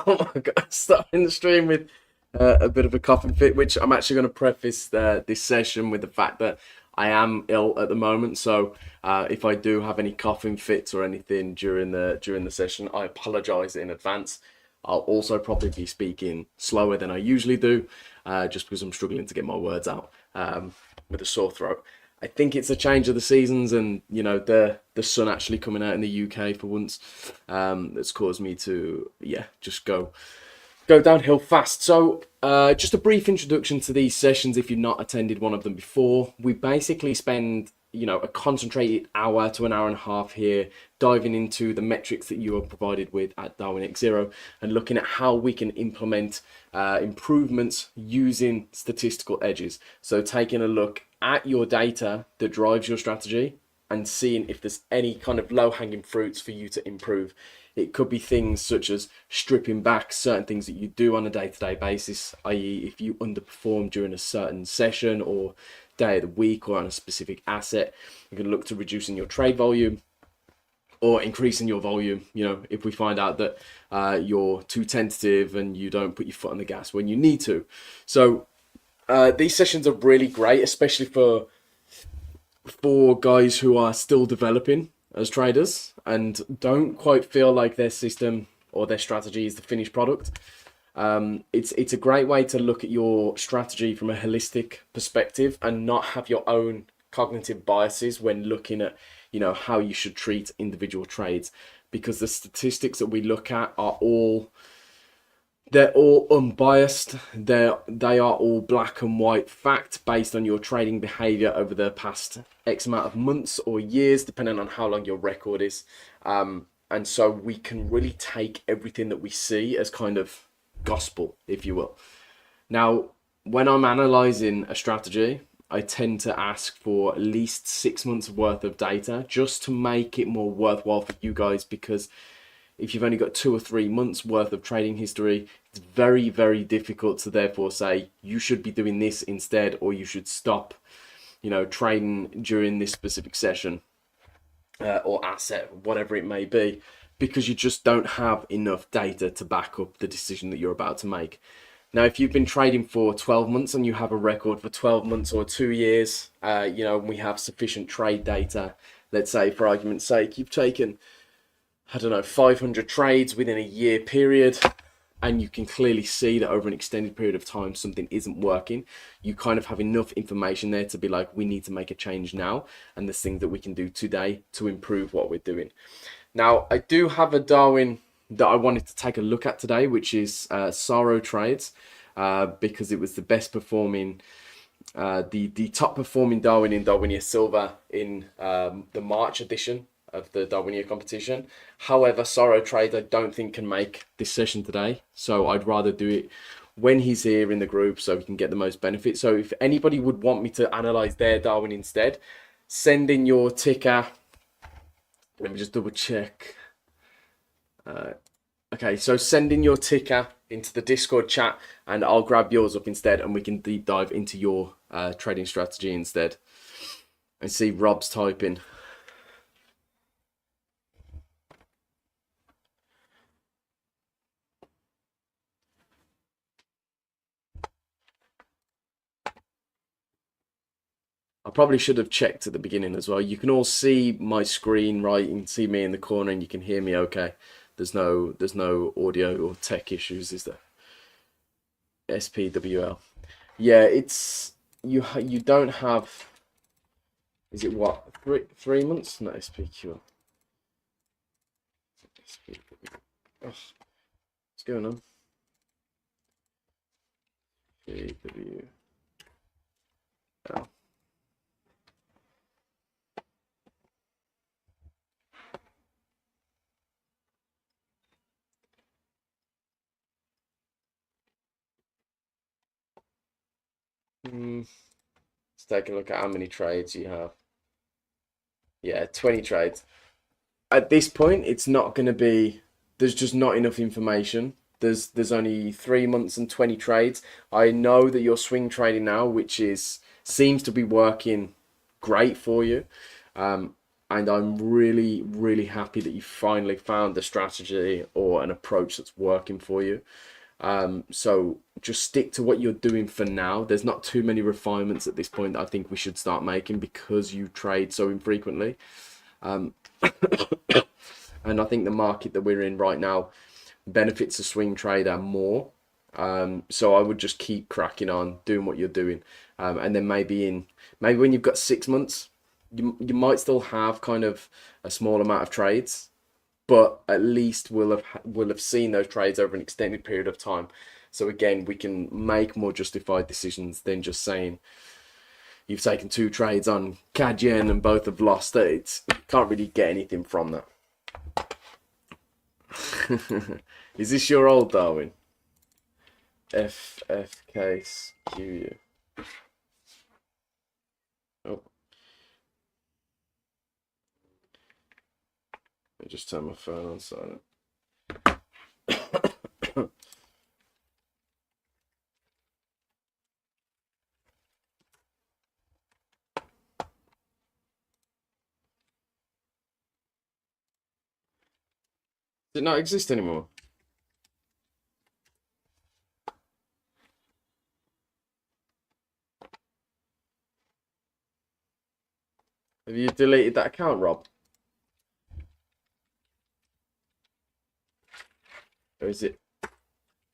Oh my God, starting the stream with a bit of a coughing fit, which I'm actually going to preface this session with the fact that I am ill at the moment. So if I do have any coughing fits or anything during the session, I apologize in advance. I'll also probably be speaking slower than I usually do, just because I'm struggling to get my words out with a sore throat. I think it's a change of the seasons, and you know the sun actually coming out in the UK for once, that's caused me to just go downhill fast. So just a brief introduction to these sessions if you've not attended one of them before. We basically spend a concentrated hour to an hour and a half here diving into the metrics that you are provided with at DarwinX Zero and looking at how we can implement improvements using statistical edges. So taking a look at your data that drives your strategy and seeing if there's any kind of low-hanging fruits for you to improve. It could be things such as stripping back certain things that you do on a day-to-day basis, i.e. if you underperform during a certain session or day of the week or on a specific asset, you can look to reducing your trade volume or increasing your volume. If we find out that you're too tentative and you don't put your foot on the gas when you need to. So these sessions are really great, especially for guys who are still developing as traders and don't quite feel like their system or their strategy is the finished product. It's a great way to look at your strategy from a holistic perspective and not have your own cognitive biases when looking at how you should treat individual trades, because the statistics that we look at are they're all unbiased. They are all black and white fact based on your trading behavior over the past X amount of months or years, depending on how long your record is. And so we can really take everything that we see as kind of gospel, if you will. Now, when I'm analyzing a strategy, I tend to ask for at least 6 months worth of data just to make it more worthwhile for you guys, because if you've only got 2 or 3 months worth of trading history, it's very, very difficult to therefore say you should be doing this instead, or you should stop, trading during this specific session or asset, whatever it may be, because you just don't have enough data to back up the decision that you're about to make. Now, if you've been trading for 12 months and you have a record for 12 months or 2 years, we have sufficient trade data. Let's say, for argument's sake, you've taken 500 trades within a year period, and you can clearly see that over an extended period of time something isn't working. You kind of have enough information there to be like, we need to make a change now, and there's things that we can do today to improve what we're doing. Now, I do have a Darwin that I wanted to take a look at today, which is Saro Trades, because it was the best performing, the top performing Darwin in DarwinIA Silver in the March edition of the DarwinIA competition. However, Saro Trades I don't think can make this session today, so I'd rather do it when he's here in the group so we can get the most benefit. So if anybody would want me to analyze their Darwin instead, send in your ticker. Let me just double check. Okay, so send in your ticker into the Discord chat and I'll grab yours up instead, and we can deep dive into your trading strategy instead. I see Rob's typing. I probably should have checked at the beginning as well. You can all see my screen, right? You can see me in the corner and you can hear me okay. There's no audio or tech issues, is there? SPWL. Yeah, it's you don't have, is it what, 3 months? No, SPQL. Oh, what's going on? PWL. Let's take a look at how many trades you have. Yeah, 20 trades. At this point, it's not going to be, there's just not enough information. There's only 3 months and 20 trades. I know that you're swing trading now, which seems to be working great for you. And I'm really, really happy that you finally found a strategy or an approach that's working for you. So just stick to what you're doing for now. There's not too many refinements at this point that I think we should start making because you trade so infrequently. And I think the market that we're in right now benefits a swing trader more. So I would just keep cracking on, doing what you're doing. And then maybe when you've got 6 months, you might still have kind of a small amount of trades, but at least we'll have seen those trades over an extended period of time. So again, we can make more justified decisions than just saying you've taken 2 trades on CAD yen and both have lost. You can't really get anything from that. Is this your old Darwin? FFKSQU. Oh. I just turn my phone on silent. Does it not exist anymore? Have you deleted that account, Rob? Or is it?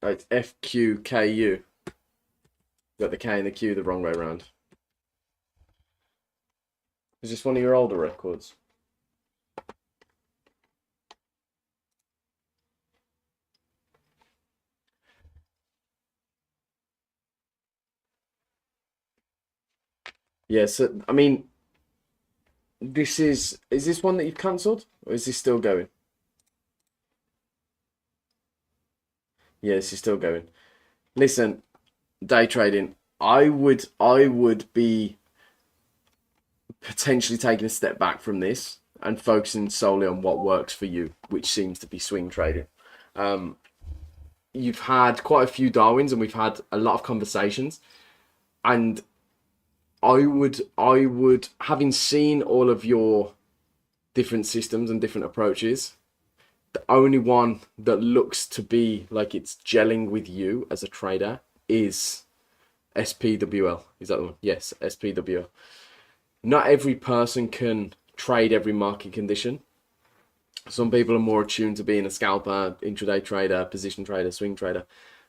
Oh, it's FQKU. You got the K and the Q the wrong way around. Is this one of your older records? Yeah, so I mean, is this one that you've cancelled, or is this still going? Yeah, this is still going. Listen, day trading, I would be potentially taking a step back from this and focusing solely on what works for you, which seems to be swing trading. You've had quite a few Darwins, and we've had a lot of conversations, and I would, having seen all of your different systems and different approaches, the only one that looks to be like it's gelling with you as a trader is SPWL. Is that the one? Yes, SPWL. Not every person can trade every market condition. Some people are more attuned to being a scalper, intraday trader, position trader, swing trader.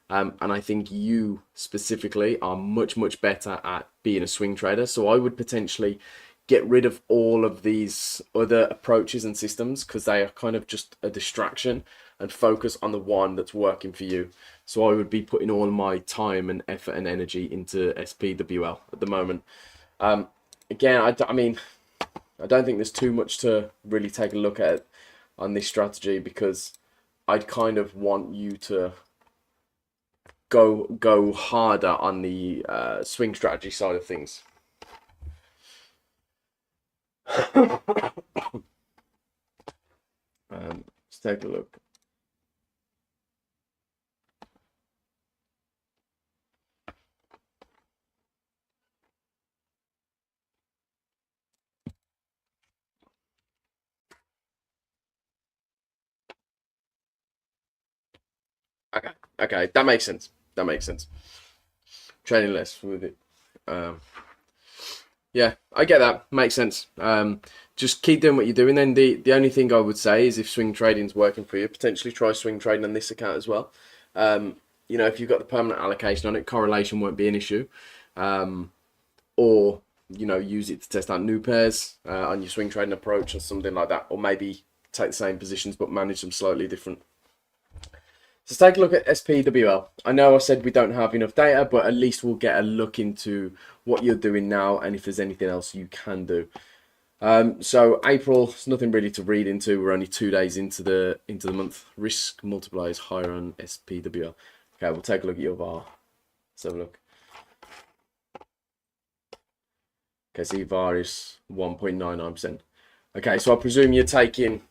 And I think you specifically are much, much better at being a swing trader. So I would potentially get rid of all of these other approaches and systems because they are kind of just a distraction, and focus on the one that's working for you. So I would be putting all my time and effort and energy into SPWL at the moment. Again, I mean, I don't think there's too much to really take a look at on this strategy, because I'd kind of want you to go harder on the swing strategy side of things. Let's take a look. Okay, that makes sense. That makes sense. Trading less with it. Yeah, I get that. Makes sense. Just keep doing what you're doing. Then the only thing I would say is, if swing trading's working for you, potentially try swing trading on this account as well. You know, if you've got the permanent allocation on it, correlation won't be an issue. Or, you know, use it to test out new pairs on your swing trading approach or something like that. Or maybe take the same positions but manage them slightly different. So let's take a look at SPWL. I know I said we don't have enough data, but at least we'll get a look into what you're doing now and if there's anything else you can do. So April, there's nothing really to read into. We're only 2 days into the month. Risk multiplier is higher on SPWL. Okay, we'll take a look at your VAR. Let's have a look. Okay, so your VAR is 1.99%. Okay, so I presume you're taking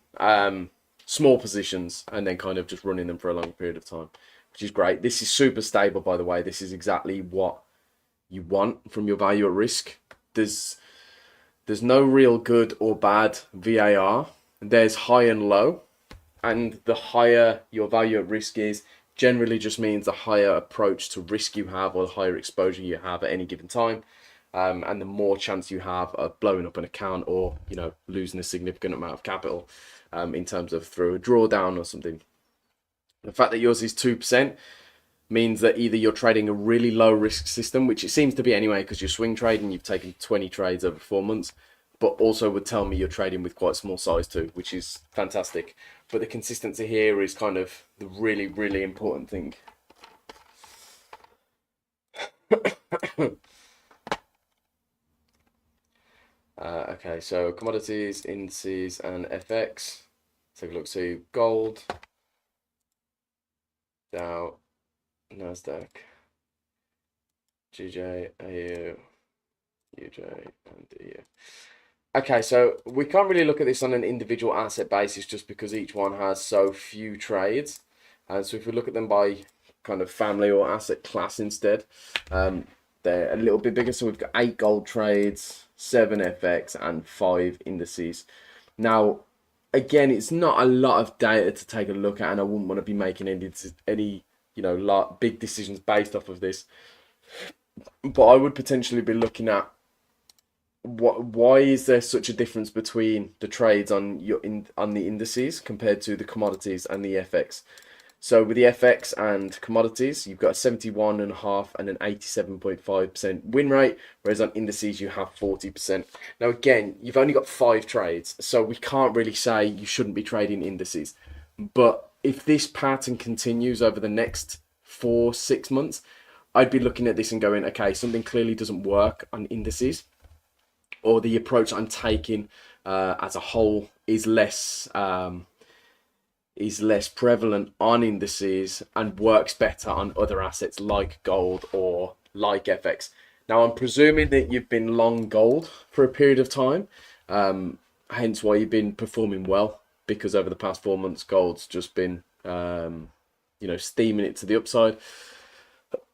small positions and then kind of just running them for a long period of time, which is great. This is super stable, by the way. This is exactly what you want from your value at risk. There's There's no real good or bad VAR. There's high and low, and the higher your value at risk is, generally just means the higher approach to risk you have, or the higher exposure you have at any given time, and the more chance you have of blowing up an account, or losing a significant amount of capital, in terms of through a drawdown or something. The fact that yours is 2% means that either you're trading a really low risk system, which it seems to be anyway, because you're swing trading, you've taken 20 trades over 4 months, but also would tell me you're trading with quite small size too, which is fantastic. But the consistency here is kind of the really, really important thing. Okay, so commodities, indices, and FX. Take a look. So gold, Dow, Nasdaq, GJ, AU, UJ, and EU. Okay, so we can't really look at this on an individual asset basis just because each one has so few trades. And so if we look at them by kind of family or asset class instead, they're a little bit bigger. So we've got 8 gold trades, 7 FX, and 5 indices. Now, again, it's not a lot of data to take a look at, and I wouldn't want to be making any big decisions based off of this. But I would potentially be looking at why is there such a difference between the trades on the indices compared to the commodities and the FX. So with the FX and commodities, you've got a 71.5% and an 87.5% win rate, whereas on indices you have 40%. Now again, you've only got 5 trades, so we can't really say you shouldn't be trading indices. But if this pattern continues over the next 4-6 months, I'd be looking at this and going, okay, something clearly doesn't work on indices, or the approach I'm taking as a whole is less prevalent on indices and works better on other assets like gold or like FX. Now, I'm presuming that you've been long gold for a period of time, hence why you've been performing well, because over the past 4 months, gold's just been, steaming it to the upside.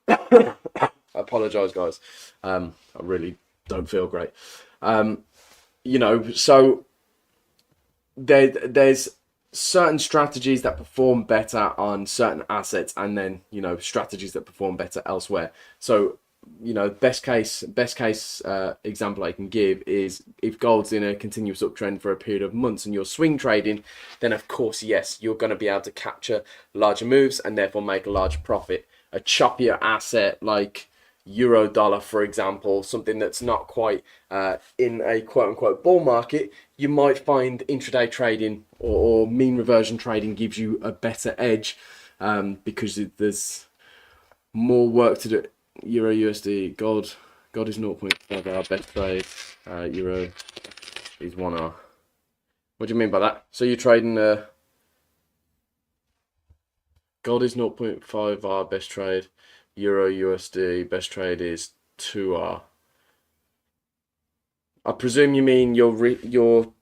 I apologize, guys. I really don't feel great. So there's certain strategies that perform better on certain assets, and then strategies that perform better elsewhere. So best case example I can give is if gold's in a continuous uptrend for a period of months and you're swing trading, then of course, yes, you're going to be able to capture larger moves and therefore make a large profit. A choppier asset like euro dollar, for example, something that's not quite in a quote-unquote bull market, you might find intraday trading or mean reversion trading gives you a better edge, because there's more work to do. Euro USD, gold is 0.5 our best trade, euro is 1 hour. What do you mean by that? So you're trading gold is 0.5 our best trade, euro USD best trade is 2R. I presume you mean you're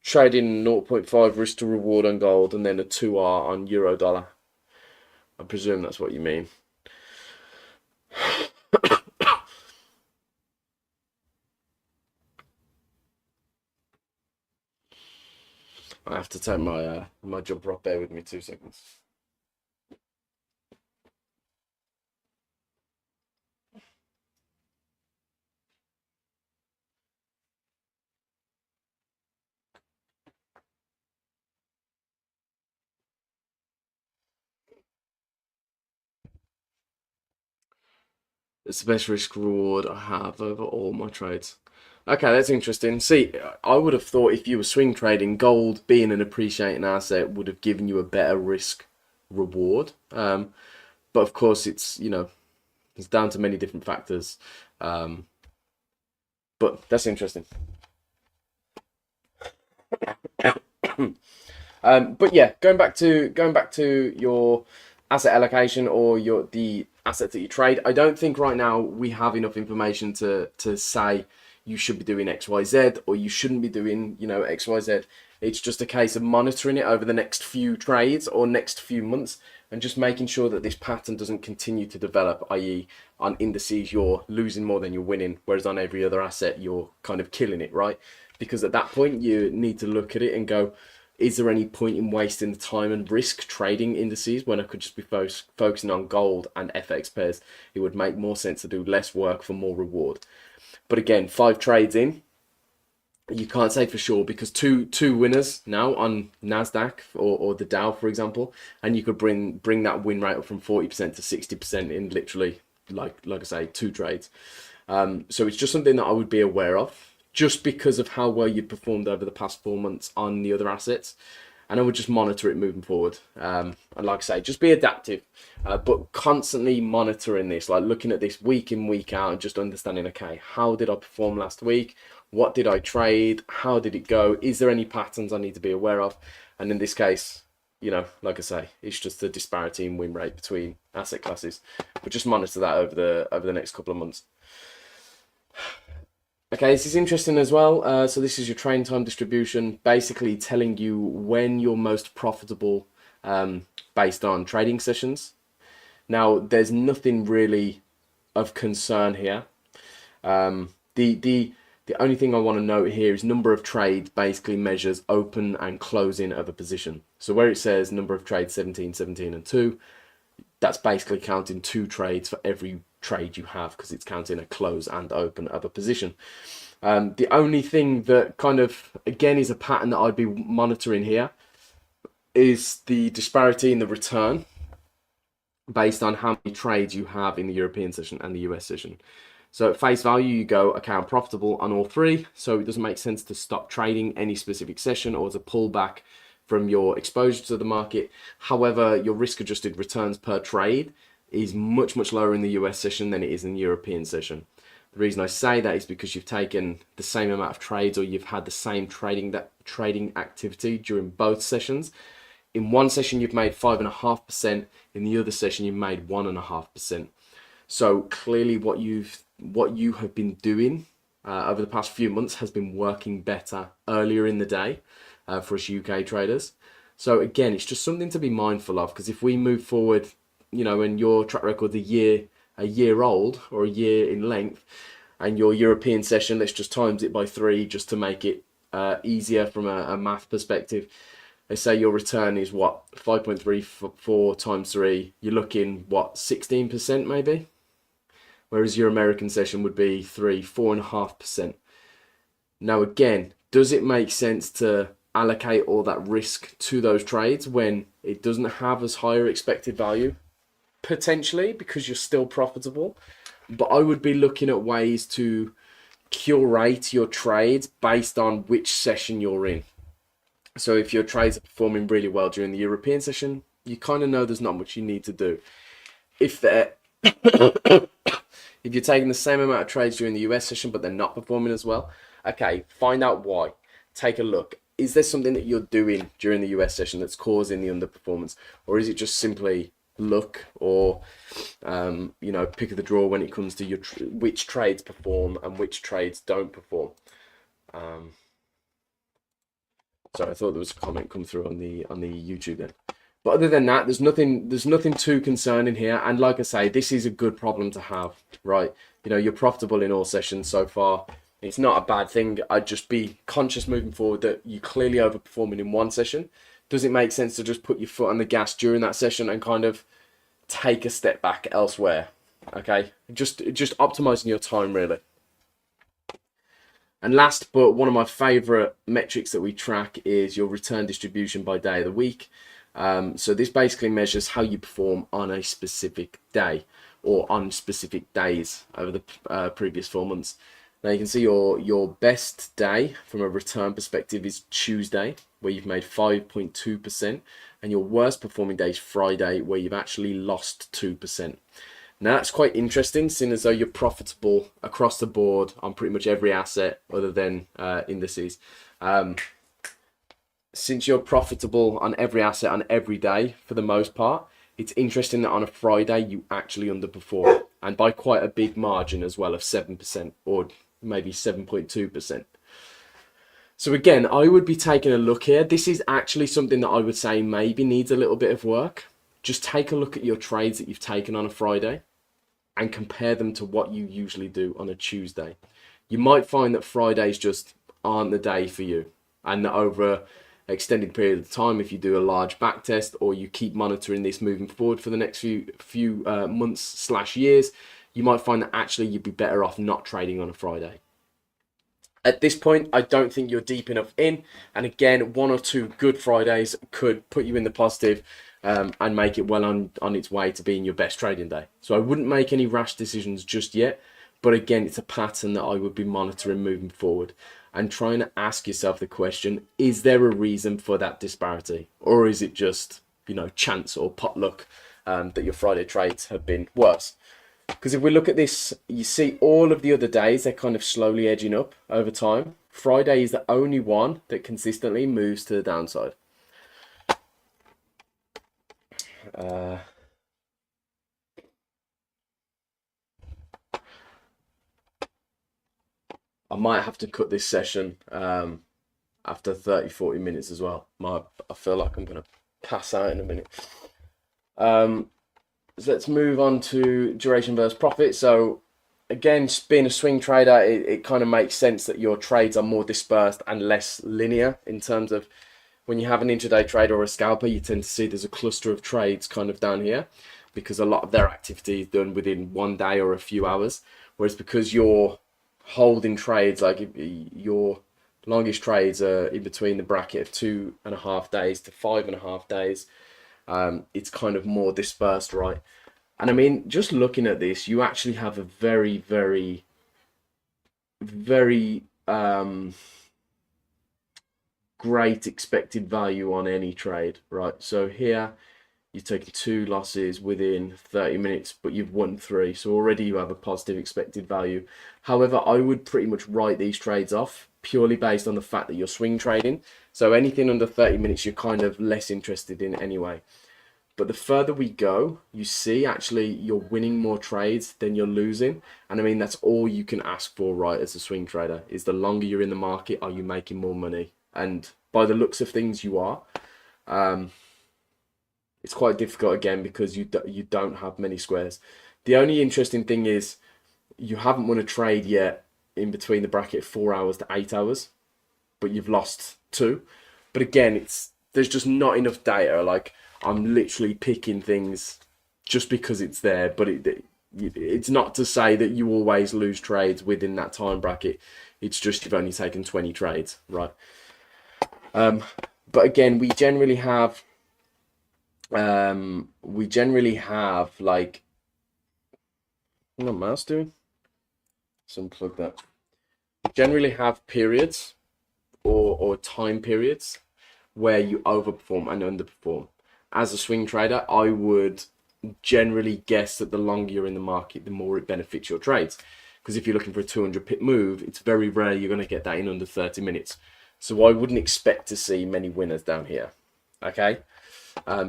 trading 0.5 risk to reward on gold and then a 2R on euro dollar. I presume that's what you mean. I have to take my jumper off. Bear with me 2 seconds. It's the best risk reward I have over all my trades. Okay, that's interesting. See, I would have thought if you were swing trading, gold being an appreciating asset would have given you a better risk reward. But of course, it's it's down to many different factors. But that's interesting. But yeah, going back to your asset allocation or the assets that you trade, I don't think right now we have enough information to say you should be doing XYZ or you shouldn't be doing XYZ. It's just a case of monitoring it over the next few trades or next few months and just making sure that this pattern doesn't continue to develop, i.e. on indices you're losing more than you're winning, whereas on every other asset you're kind of killing it, right? Because at that point you need to look at it and go, is there any point in wasting the time and risk trading indices when I could just be focusing on gold and FX pairs? It would make more sense to do less work for more reward. But again, 5 trades in, you can't say for sure, because two winners now on Nasdaq or the Dow, for example, and you could bring that win rate up from 40% to 60% in literally, like I say, 2 trades. So it's just something that I would be aware of, just because of how well you performed over the past 4 months on the other assets. And I would just monitor it moving forward. And like I say, just be adaptive, but constantly monitoring this, like looking at this week in, week out, and just understanding, okay, how did I perform last week? What did I trade? How did it go? Is there any patterns I need to be aware of? And in this case, you know, like I say, it's just the disparity in win rate between asset classes. But just monitor that over the next couple of months. Okay, this is interesting as well. So this is your train time distribution, basically telling you when you're most profitable based on trading sessions. Now, there's nothing really of concern here. The only thing I want to note here is number of trades basically measures open and closing of a position. So where it says number of trades 17, 17 and 2, that's basically counting 2 trades for every trade you have, because it's counting a close and open of a position. The only thing that kind of, again, is a pattern that I'd be monitoring here is the disparity in the return based on how many trades you have in the European session and the US session. So at face value, you go, okay, I'm profitable on all 3, so it doesn't make sense to stop trading any specific session or to pull back from your exposure to the market. However, your risk-adjusted returns per trade is much, much lower in the US session than it is in the European session. The reason I say that is because you've taken the same amount of trades, or you've had the same trading activity during both sessions. In one session, you've made 5.5%. In the other session, you've made 1.5%. So clearly what you have been doing over the past few months has been working better earlier in the day for us UK traders. So again, it's just something to be mindful of, because if we move forward, you know, and your track record a year old or a year in length, and your European session, let's just times it by 3 just to make it easier from a math perspective. They say your return is what, 5.34 times 3, you're looking what, 16% maybe? Whereas your American session would be 4.5%. Now again, does it make sense to allocate all that risk to those trades when it doesn't have as higher expected value? Potentially, because you're still profitable. But I would be looking at ways to curate your trades based on which session you're in. So if your trades are performing really well during the European session, you kind of know there's not much you need to do. If they're if you're taking the same amount of trades during the US session, but they're not performing as well, okay, find out why. Take a look. Is there something that you're doing during the US session that's causing the underperformance? Or is it just simply luck, or, you know, pick of the draw when it comes to your which trades perform and which trades don't perform? So I thought there was a comment come through on the YouTube then. But other than that, there's nothing too concerning here. And like I say, this is a good problem to have, right? You know, you're profitable in all sessions so far. It's not a bad thing. I'd just be conscious moving forward that you clearly overperforming in one session. Does it make sense to just put your foot on the gas during that session and kind of take a step back elsewhere? Okay, just optimizing your time, really. And last, but one of my favorite metrics that we track is your return distribution by day of the week. So this basically measures how you perform on a specific day or on specific days over the previous 4 months. Now you can see your best day from a return perspective is Tuesday, where you've made 5.2%, and your worst performing day is Friday, where you've actually lost 2%. Now that's quite interesting, seeing as though you're profitable across the board on pretty much every asset other than indices. Since you're profitable on every asset on every day for the most part, it's interesting that on a Friday you actually underperform, and by quite a big margin as well, of 7% or maybe 7.2%. So again, I would be taking a look here. This is actually something that I would say maybe needs a little bit of work. Just take a look at your trades that you've taken on a Friday and compare them to what you usually do on a Tuesday. You might find that Fridays just aren't the day for you, and that over an extended period of time, if you do a large back test or you keep monitoring this moving forward for the next few months / years, you might find that actually you'd be better off not trading on a Friday. At this point, I don't think you're deep enough in, and again, 1 or 2 good Fridays could put you in the positive and make it well on its way to being your best trading day. So I wouldn't make any rash decisions just yet, but again, it's a pattern that I would be monitoring moving forward and trying to ask yourself the question, is there a reason for that disparity? Or is it just, chance or potluck that your Friday trades have been worse? Because if we look at this, you see all of the other days, they're kind of slowly edging up over time. Friday is the only one that consistently moves to the downside. I might have to cut this session after 30-40 minutes as well. I feel like I'm going to pass out in a minute. So let's move on to duration versus profit. So again, being a swing trader, it kind of makes sense that your trades are more dispersed and less linear in terms of when you have an intraday trader or a scalper, you tend to see there's a cluster of trades kind of down here because a lot of their activity is done within 1 day or a few hours. Whereas because you're holding trades, like your longest trades are in between the bracket of 2.5 days to 5.5 days, it's kind of more dispersed, right? And I mean, just looking at this, you actually have a very, very, very great expected value on any trade, right? So here you've taken 2 losses within 30 minutes, but you've won 3, so already you have a positive expected value. However, I would pretty much write these trades off purely based on the fact that you're swing trading, so anything under 30 minutes you're kind of less interested in anyway. But the further we go, you see actually you're winning more trades than you're losing. And I mean, that's all you can ask for, right, as a swing trader, is the longer you're in the market, are you making more money? And by the looks of things, you are. It's quite difficult again because you don't have many squares. The only interesting thing is you haven't won a trade yet in between the bracket 4 hours to 8 hours, but you've lost 2. But again, there's just not enough data. Like, I'm literally picking things just because it's there, but it's not to say that you always lose trades within that time bracket. It's just you've only taken 20 trades, right? But again, we generally have like, what am I mouse doing? So unplug that. We generally have periods or time periods where you overperform and underperform. As a swing trader, I would generally guess that the longer you're in the market, the more it benefits your trades. Because if you're looking for a 200 pip move, it's very rare you're going to get that in under 30 minutes. So I wouldn't expect to see many winners down here. Okay.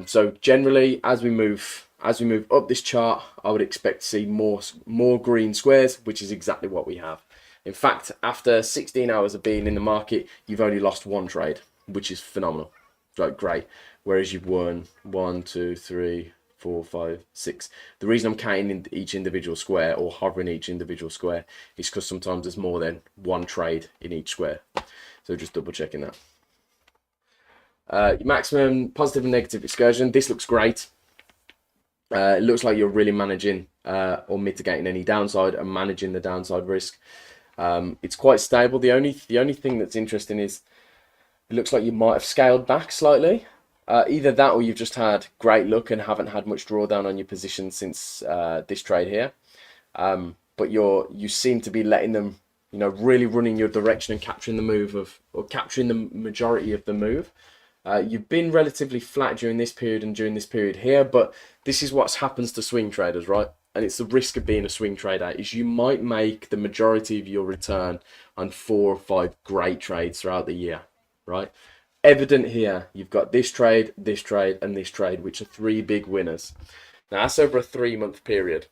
So generally, as we move up this chart, I would expect to see more green squares, which is exactly what we have. In fact, after 16 hours of being in the market, you've only lost 1 trade, which is phenomenal. Like, great. Whereas you've won 1, 2, 3, 4, 5, 6. The reason I'm counting in each individual square or hovering each individual square is because sometimes there's more than 1 trade in each square. So just double checking that. Your maximum positive and negative excursion. This looks great. It looks like you're really managing or mitigating any downside and managing the downside risk. It's quite stable. The only thing that's interesting is it looks like you might have scaled back slightly. Either that or you've just had great luck and haven't had much drawdown on your position since this trade here. But you seem to be letting them, really running your direction and capturing the move or capturing the majority of the move. You've been relatively flat during this period and during this period here, but this is what happens to swing traders, right? And it's the risk of being a swing trader is you might make the majority of your return on 4 or 5 great trades throughout the year, right? Evident here, you've got this trade, and this trade, which are 3 big winners. Now that's over a 3-month period.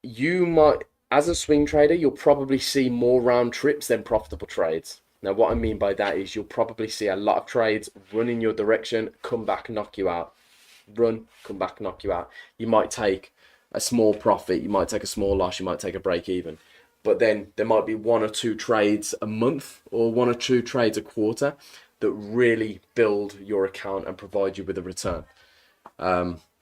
You might, as a swing trader, you'll probably see more round trips than profitable trades. Now, what I mean by that is you'll probably see a lot of trades run in your direction, come back, knock you out. Run, come back, knock you out. You might take a small profit, you might take a small loss, you might take a break even. But then there might be one or two trades a month or one or two trades a quarter that really build your account and provide you with a return.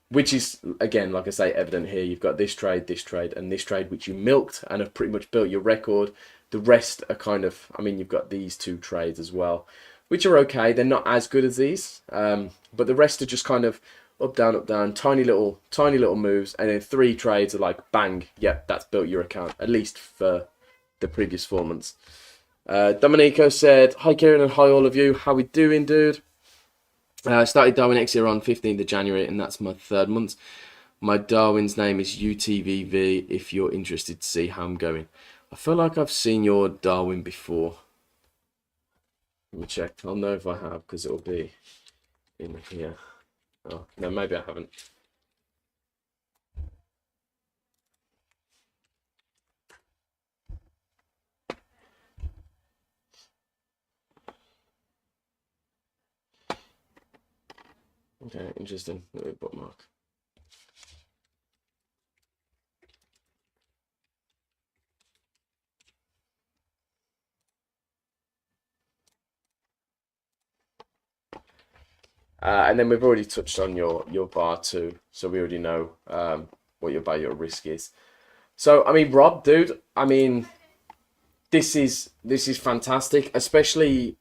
Which is, again, like I say, evident here. You've got this trade, and this trade, which you milked and have pretty much built your record. The rest are kind of, I mean, you've got these two trades as well, which are okay. They're not as good as these, but the rest are just kind of up, down, tiny little moves. And then three trades are like, bang, yep, that's built your account, at least for the previous 4 months. Dominico said, hi, Kieran, and hi, all of you. How we doing, dude? I started Darwinex here on 15th of January, and that's my 3rd month. My Darwin's name is UTVV, if you're interested to see how I'm going. I feel like I've seen your Darwin before. Let me check. I'll know if I have, because it'll be in here. Oh, no, maybe I haven't. Okay, interesting. Let me bookmark. And then we've already touched on your bar too, so we already know what your buy your risk is. So I mean, Rob, dude, I mean, this is fantastic, especially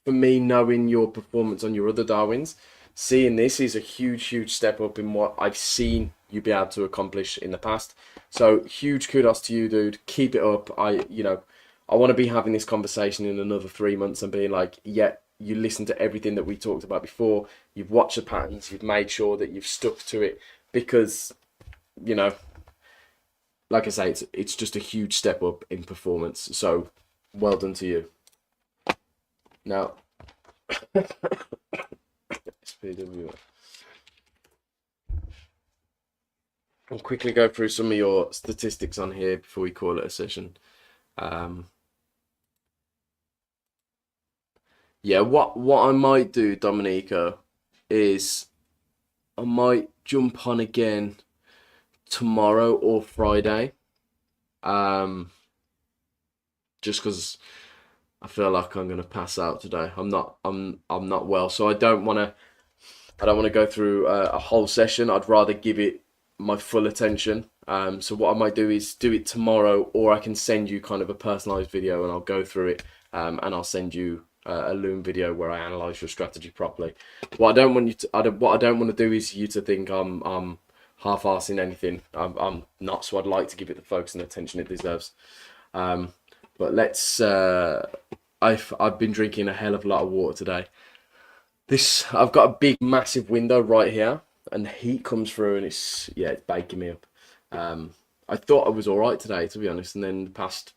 for me knowing your performance on your other Darwins. Seeing this is a huge step up in what I've seen you be able to accomplish in the past. So huge kudos to you, dude. Keep it up. I want to be having this conversation in another 3 months and being like, yeah, you listened to everything that we talked about before. You've watched the patterns. You've made sure that you've stuck to it because, like I say, it's just a huge step up in performance. So well done to you. Now, SPW. I'll quickly go through some of your statistics on here before we call it a session. Yeah, what I might do, Dominico, is I might jump on again tomorrow or Friday. Just because I feel like I'm gonna pass out today. I'm not well, so I don't wanna go through a whole session. I'd rather give it my full attention. So what I might do is do it tomorrow, or I can send you kind of a personalized video and I'll go through it, and I'll send you a Loom video where I analyze your strategy properly. What I don't want to do is you to think I'm half-arsing anything. I'm not. So I'd like to give it the focus and attention it deserves. But let's. I've been drinking a hell of a lot of water today. I've got a big massive window right here, and the heat comes through, and it's baking me up. I thought I was all right today, to be honest, and then the past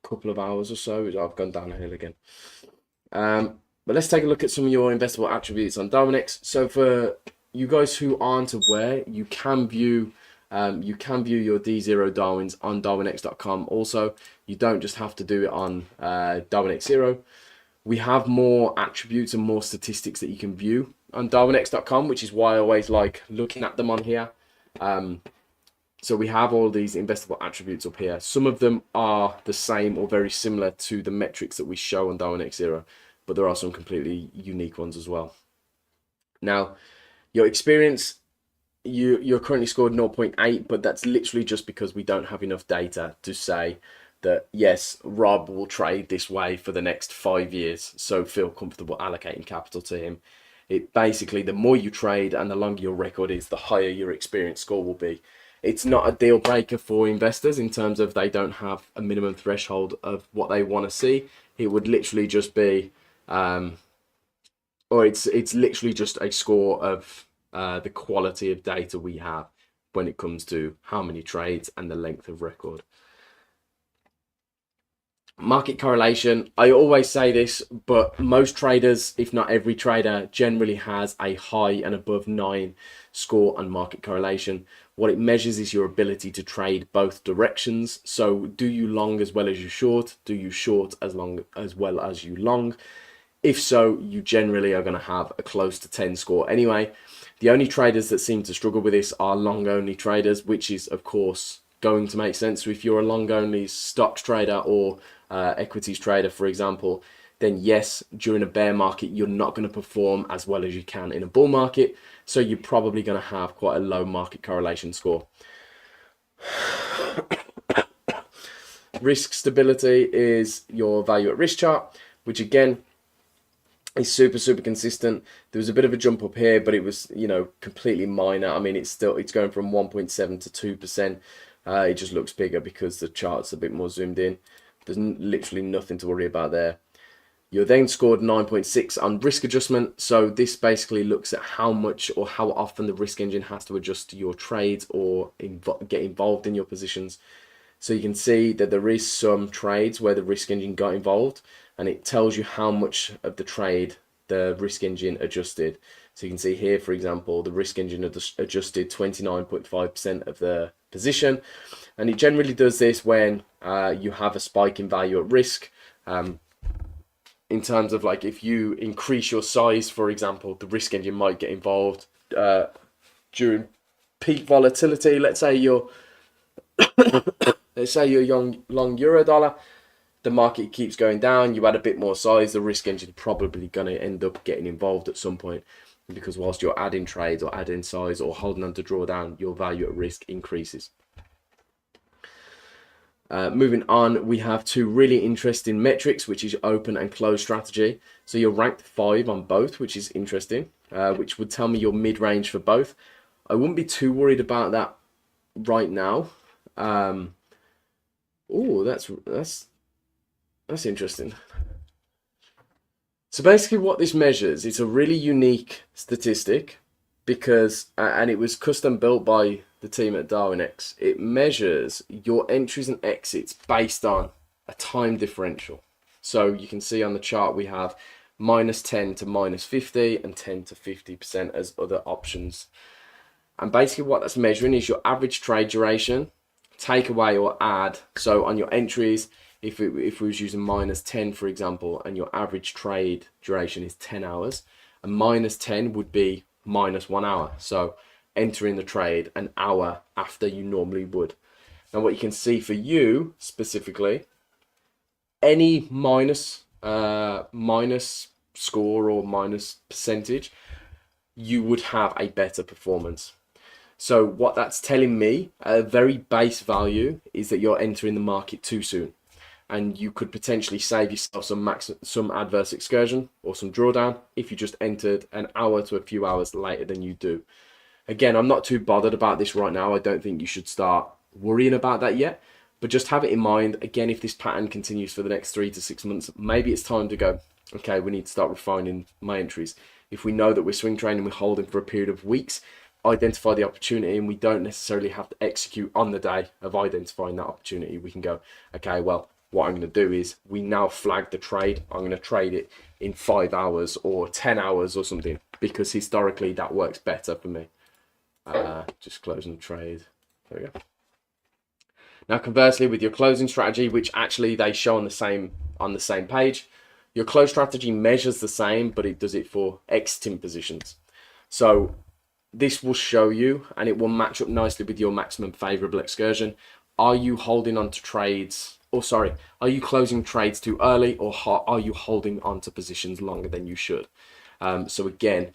couple of hours or so, I've gone downhill again. But let's take a look at some of your investable attributes on Darwinex. So for you guys who aren't aware, you can view your D0 Darwins on Darwinex.com. Also, you don't just have to do it on Darwinex Zero. We have more attributes and more statistics that you can view on Darwinex.com, which is why I always like looking at them on here. So we have all these investable attributes up here. Some of them are the same or very similar to the metrics that we show on Darwinex Zero, but there are some completely unique ones as well. Now, your experience, you're currently scored 0.8, but that's literally just because we don't have enough data to say that, yes, Rob will trade this way for the next 5 years, so feel comfortable allocating capital to him. It basically, the more you trade and the longer your record is, the higher your experience score will be. It's not a deal breaker for investors in terms of they don't have a minimum threshold of what they want to see. It would literally just be, it's literally just a score of the quality of data we have when it comes to how many trades and the length of record. Market correlation, I always say this, but most traders, if not every trader, generally has a high and above 9 score on market correlation. What it measures is your ability to trade both directions. So do you long as well as you short? Do you short as well as you long? If so, you generally are going to have a close to 10 score anyway. The only traders that seem to struggle with this are long only traders, which is of course going to make sense. So if you're a long only stocks trader or equities trader, for example, then yes, during a bear market, you're not going to perform as well as you can in a bull market. So you're probably going to have quite a low market correlation score. Risk stability is your value at risk chart, which again is super consistent. There was a bit of a jump up here, but it was, you know, completely minor. I mean, it's going from 1.7 to 2%. It just looks bigger because the chart's a bit more zoomed in. There's literally nothing to worry about there. You then scored 9.6 on risk adjustment. So this basically looks at how much or how often the risk engine has to adjust to your trades or get involved in your positions. So you can see that there is some trades where the risk engine got involved, and it tells you how much of the trade the risk engine adjusted. So you can see here, for example, the risk engine adjusted 29.5% of the position, and it generally does this when you have a spike in value at risk. In terms of like if you increase your size, for example, the risk engine might get involved during peak volatility. Let's say you're long euro dollar, the market keeps going down, you add a bit more size, the risk engine probably going to end up getting involved at some point, because whilst you're adding trades or adding size or holding on to drawdown, your value at risk increases. Moving on, we have two really interesting metrics, which is open and close strategy. So you're ranked 5 on both, which is interesting, which would tell me your mid-range for both. I wouldn't be too worried about that right now. Oh, that's interesting. So basically what this measures, it's a really unique statistic because, and it was custom built by the team at Darwinex. It measures your entries and exits based on a time differential. So you can see on the chart we have -10 to -50 and 10 to 50% as other options. And basically what that's measuring is your average trade duration, take away or add. So on your entries, if we was using -10, for example, and your average trade duration is 10 hours, a -10 would be -1 hour. So entering the trade an hour after you normally would. Now what you can see for you specifically, any minus score or minus percentage, you would have a better performance. So what that's telling me, a very base value, is that you're entering the market too soon, and you could potentially save yourself some adverse excursion or some drawdown if you just entered an hour to a few hours later than you do. Again, I'm not too bothered about this right now. I don't think you should start worrying about that yet, but just have it in mind. Again, if this pattern continues for the next 3 to 6 months, maybe it's time to go, okay, we need to start refining my entries. If we know that we're swing trading, we're holding for a period of weeks, identify the opportunity, and we don't necessarily have to execute on the day of identifying that opportunity. We can go, okay, well, what I'm going to do is we now flag the trade. I'm going to trade it in 5 hours or 10 hours or something, because historically that works better for me. Just closing the trade. There we go. Now, conversely, with your closing strategy, which actually they show on the same page, your close strategy measures the same, but it does it for exiting positions. So this will show you, and it will match up nicely with your maximum favorable excursion. Are you holding on to trades, or sorry, are you closing trades too early, or are you holding on to positions longer than you should? So again,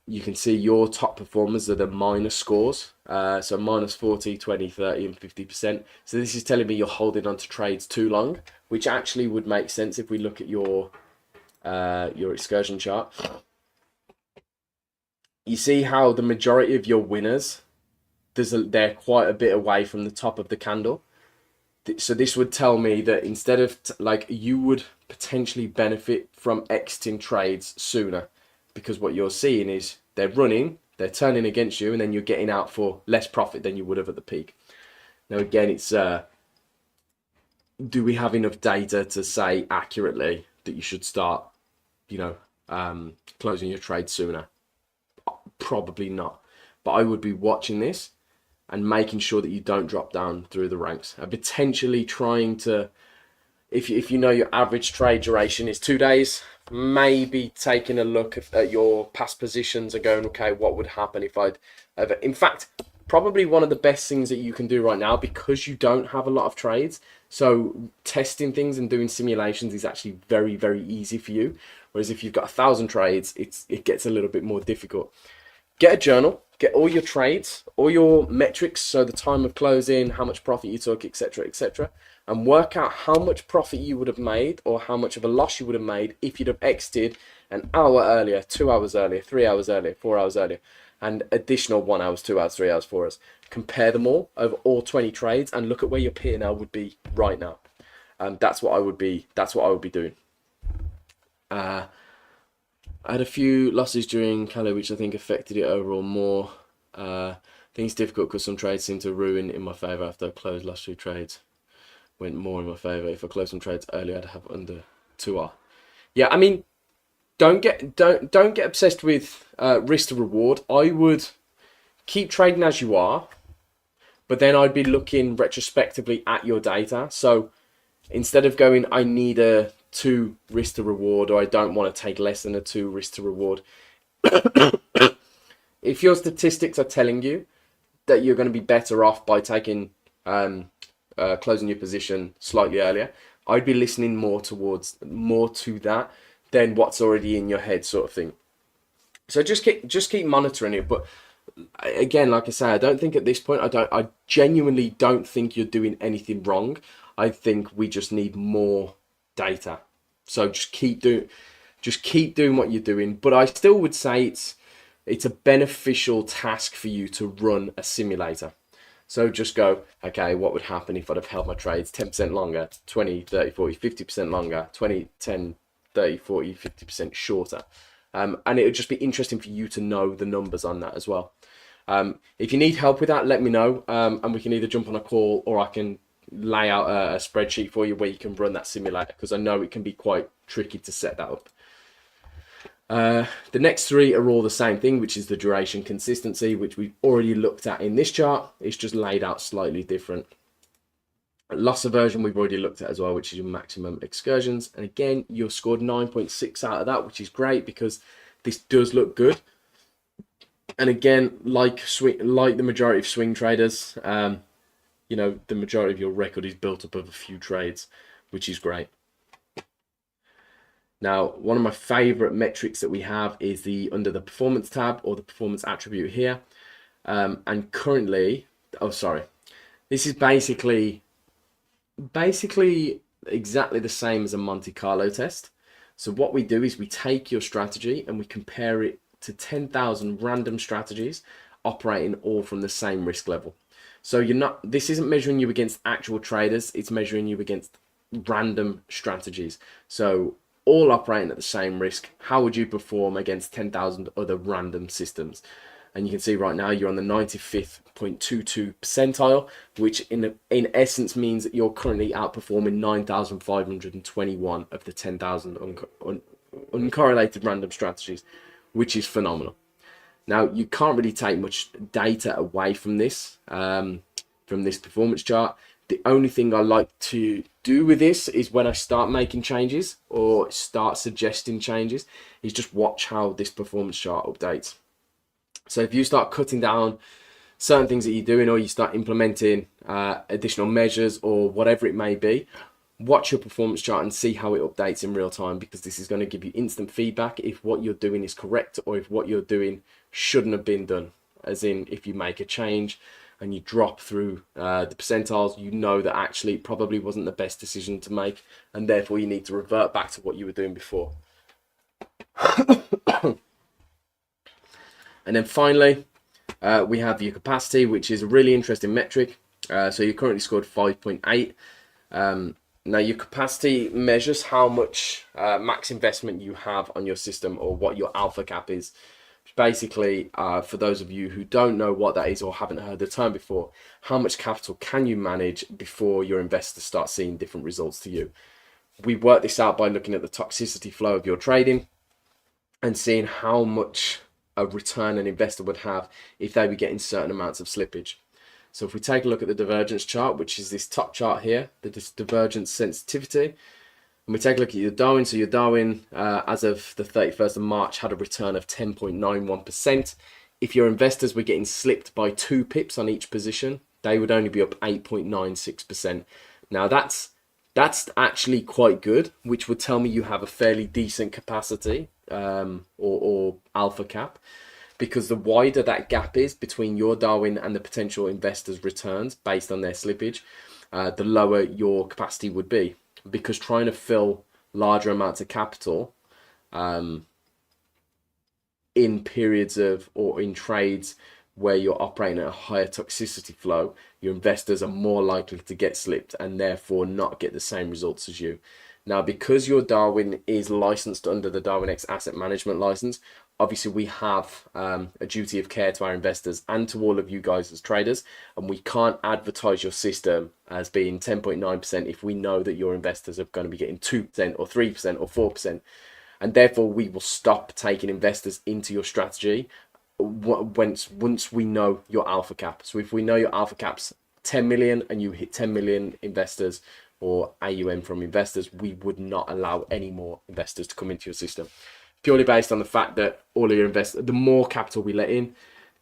you can see your top performers are the minus scores. So -40, 20, 30, and 50%. So this is telling me you're holding on to trades too long, which actually would make sense if we look at your excursion chart. You see how the majority of your winners, they're quite a bit away from the top of the candle. So this would tell me that instead of like, you would potentially benefit from exiting trades sooner, because what you're seeing is they're running, they're turning against you, and then you're getting out for less profit than you would have at the peak. Now again, it's do we have enough data to say accurately that you should start, you know, closing your trade sooner? Probably not. But I would be watching this and making sure that you don't drop down through the ranks, and potentially trying to, if you know your average trade duration is 2 days, maybe taking a look at your past positions and going, okay, what would happen if I'd ever, in fact, probably one of the best things that you can do right now, because you don't have a lot of trades, so testing things and doing simulations is actually very, very easy for you. Whereas if you've got 1,000 trades, it gets a little bit more difficult. Get a journal, get all your trades, all your metrics, so the time of closing, how much profit you took, etc., and work out how much profit you would have made or how much of a loss you would have made if you'd have exited an hour earlier, 2 hours earlier, 3 hours earlier, 4 hours earlier, and additional 1 hour, 2 hours, 3 hours, 4 hours. Compare them all over all 20 trades and look at where your P&L would be right now. That's what I would be doing. I had a few losses during Cali, which I think affected it overall more. I think it's difficult because some trades seem to ruin in my favour after I closed last 2 trades. Went more in my favour. If I closed some trades earlier, I'd have under 2R. Yeah, I mean, don't get obsessed with risk to reward. I would keep trading as you are, but then I'd be looking retrospectively at your data. So instead of going, I need a 2 risk to reward, or I don't want to take less than a 2 risk to reward. If your statistics are telling you that you're going to be better off by taking closing your position slightly earlier, I'd be listening more to that than what's already in your head, sort of thing. So just keep monitoring it. But again, like I say, I don't think at this point, I genuinely don't think you're doing anything wrong. I think we just need more data. So just keep doing what you're doing. But I still would say it's a beneficial task for you to run a simulator. So just go, okay, what would happen if I'd have held my trades 10% longer, 20, 30, 40, 50% longer, 20, 10, 30, 40, 50% shorter. And it would just be interesting for you to know the numbers on that as well. If you need help with that, let me know, and we can either jump on a call, or I can lay out a spreadsheet for you where you can run that simulator, because I know it can be quite tricky to set that up. The next 3 are all the same thing, which is the duration consistency, which we've already looked at in this chart. It's just laid out slightly different. Loss aversion we've already looked at as well, which is your maximum excursions. And again, you've scored 9.6 out of that, which is great because this does look good. And again, like the majority of swing traders, you know, the majority of your record is built up of a few trades, which is great. Now, one of my favorite metrics that we have is under the performance tab, or the performance attribute here. And currently, this is basically exactly the same as a Monte Carlo test. So what we do is we take your strategy and we compare it to 10,000 random strategies operating all from the same risk level. So this isn't measuring you against actual traders, it's measuring you against random strategies. So all operating at the same risk, how would you perform against 10,000 other random systems? And you can see right now you're on the 95.22 percentile, which in essence means that you're currently outperforming 9,521 of the 10,000 uncorrelated random strategies, which is phenomenal. Now, you can't really take much data away from this performance chart. The only thing I like to do with this is when I start making changes or start suggesting changes, is just watch how this performance chart updates. So if you start cutting down certain things that you're doing, or you start implementing additional measures or whatever it may be, watch your performance chart and see how it updates in real time, because this is going to give you instant feedback if what you're doing is correct or if what you're doing shouldn't have been done. As in, if you make a change and you drop through the percentiles, you know that actually it probably wasn't the best decision to make, and therefore you need to revert back to what you were doing before. And then finally, we have your capacity, which is a really interesting metric. So you currently scored 5.8. Now your capacity measures how much max investment you have on your system, or what your alpha cap is. basically, for those of you who don't know what that is or haven't heard the term before, how much capital can you manage before your investors start seeing different results to you? We work this out by looking at the toxicity flow of your trading and seeing how much a return an investor would have if they were getting certain amounts of slippage. So if we take a look at the divergence chart, which is this top chart here, the divergence sensitivity, and we take a look at your Darwin. So your Darwin, as of the 31st of March, had a return of 10.91%. If your investors were getting slipped by 2 pips on each position, they would only be up 8.96%. Now that's actually quite good, which would tell me you have a fairly decent capacity or alpha cap, because the wider that gap is between your Darwin and the potential investors' returns based on their slippage, the lower your capacity would be. Because trying to fill larger amounts of capital in periods of, or in trades where you're operating at a higher toxicity flow, your investors are more likely to get slipped and therefore not get the same results as you. Now, because your Darwin is licensed under the Darwinex asset management license, obviously we have a duty of care to our investors and to all of you guys as traders, and we can't advertise your system as being 10.9% if we know that your investors are going to be getting 2% or 3% or 4%. And therefore we will stop taking investors into your strategy once we know your alpha cap. So if we know your alpha cap's 10 million and you hit 10 million investors or AUM from investors, we would not allow any more investors to come into your system, purely based on the fact that all of your investors, the more capital we let in,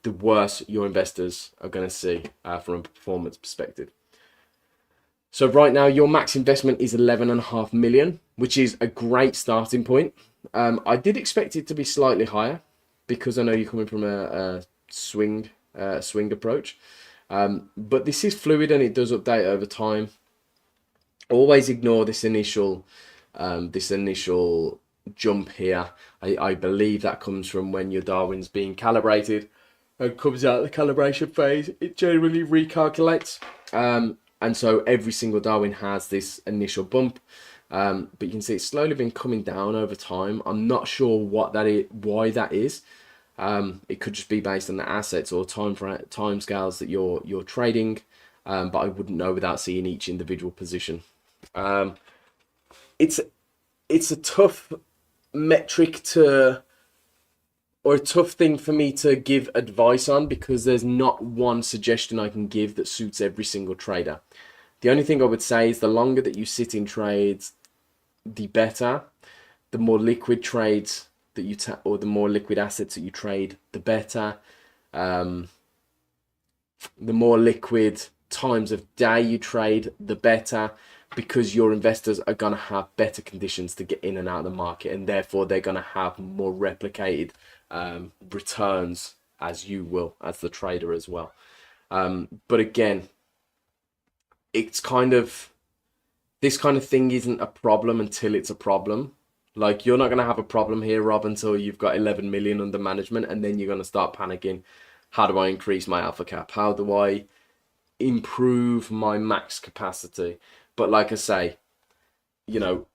the worse your investors are going to see from a performance perspective. So right now your max investment is 11.5 million, which is a great starting point. I did expect it to be slightly higher because I know you're coming from a swing approach, but this is fluid and it does update over time. Always ignore this initial jump here. I believe that comes from when your Darwin's being calibrated and comes out of the calibration phase. It generally recalculates, and so every single Darwin has this initial bump, but you can see it's slowly been coming down over time. I'm not sure what that is, why that is. It could just be based on the assets or time scales that you're trading, but I wouldn't know without seeing each individual position. It's a tough metric to, or a tough thing for me to give advice on, because there's not one suggestion I can give that suits every single trader. The only thing I would say is the longer that you sit in trades, the better. The more liquid trades that you or the more liquid assets that you trade, the better. The more liquid times of day you trade, the better, because your investors are going to have better conditions to get in and out of the market, and therefore they're going to have more replicated returns as you will, as the trader as well. But again, it's kind of, this kind of thing isn't a problem until it's a problem. Like, you're not going to have a problem here, Rob, until you've got 11 million under management, and then you're going to start panicking. How do I increase my alpha cap? How do I improve my max capacity? But like I say, you know,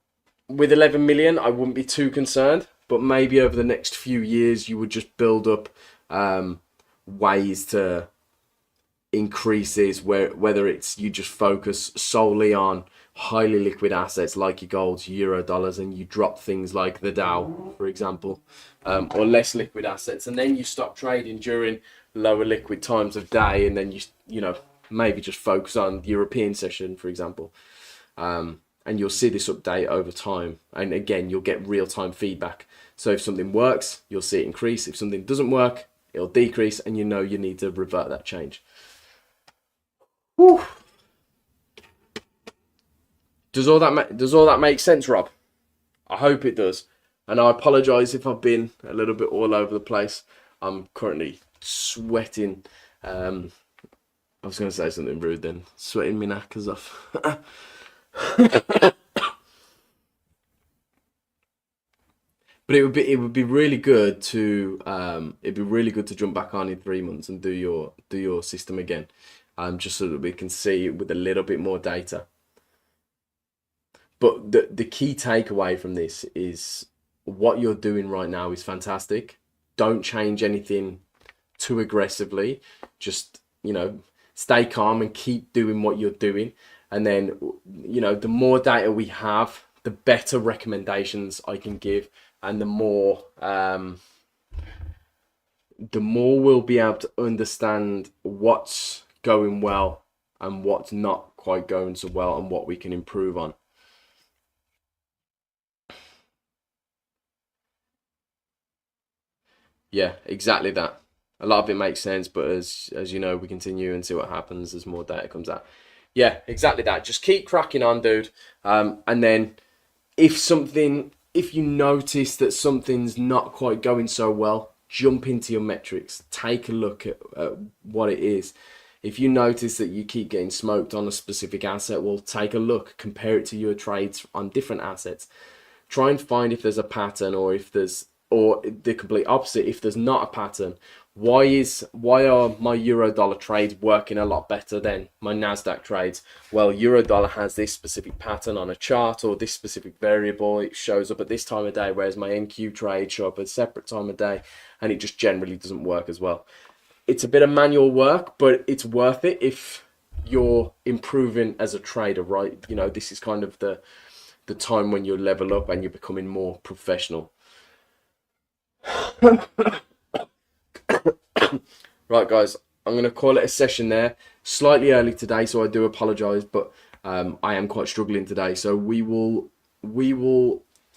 with 11 million, I wouldn't be too concerned, but maybe over the next few years, you would just build up ways to increase this, whether it's you just focus solely on highly liquid assets like your golds, euro, dollars, and you drop things like the Dow, for example, or less liquid assets, and then you stop trading during lower liquid times of day, and then you know, maybe just focus on the European session, for example, and you'll see this update over time, and again, you'll get real-time feedback. So if something works, you'll see it increase. If something doesn't work, it'll decrease, and you know you need to revert that change. Whew. Does all that make sense, Rob? I hope it does. And I apologise if I've been a little bit all over the place. I'm currently sweating. I was going to say something rude then. Sweating my knackers off. But it would be really good to jump back on in 3 months and do your system again, just so that we can see it with a little bit more data. But the key takeaway from this is what you're doing right now is fantastic. don't change anything too aggressively. Just, you know, stay calm and keep doing what you're doing. And then, you know, the more data we have, the better recommendations I can give, and the more we'll be able to understand what's going well and what's not quite going so well, and what we can improve on. Yeah, exactly that. A lot of it makes sense, but as you know, we continue and see what happens as more data comes out. Yeah, exactly that. Just keep cracking on, dude. And then if you notice that something's not quite going so well, jump into your metrics. Take a look at what it is. If you notice that you keep getting smoked on a specific asset, well, take a look, compare it to your trades on different assets. Try and find if there's a pattern, or the complete opposite, if there's not a pattern. Why are my euro dollar trades working a lot better than my Nasdaq trades? Well, euro dollar has this specific pattern on a chart, or this specific variable. It shows up at this time of day, whereas my NQ trades show up at a separate time of day, and it just generally doesn't work as well. It's a bit of manual work, but it's worth it if you're improving as a trader, right? You know, this is kind of the time when you level up and you're becoming more professional. Right, guys, I'm going to call it a session there. Slightly early today, so I do apologize, but I am quite struggling today. So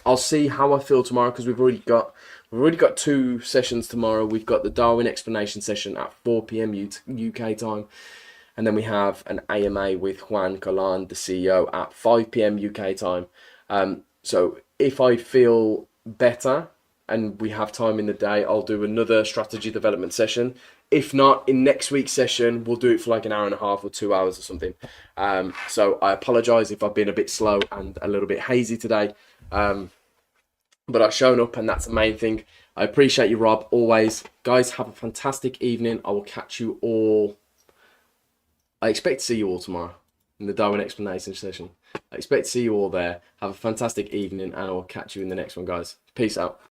I'll see how I feel tomorrow, because we've already got 2 sessions tomorrow. We've got the Darwin explanation session at 4 p.m. UK time, and then we have an AMA with Juan Colan, the CEO, at 5 p.m. UK time. So if I feel better and we have time in the day, I'll do another strategy development session. If not, in next week's session, we'll do it for like an hour and a half or 2 hours or something. So I apologize if I've been a bit slow and a little bit hazy today. But I've shown up, and that's the main thing. I appreciate you, Rob, always. Guys, have a fantastic evening. I will catch you all. I expect to see you all tomorrow in the Darwin explanation session. I expect to see you all there. Have a fantastic evening, and I will catch you in the next one, guys. Peace out.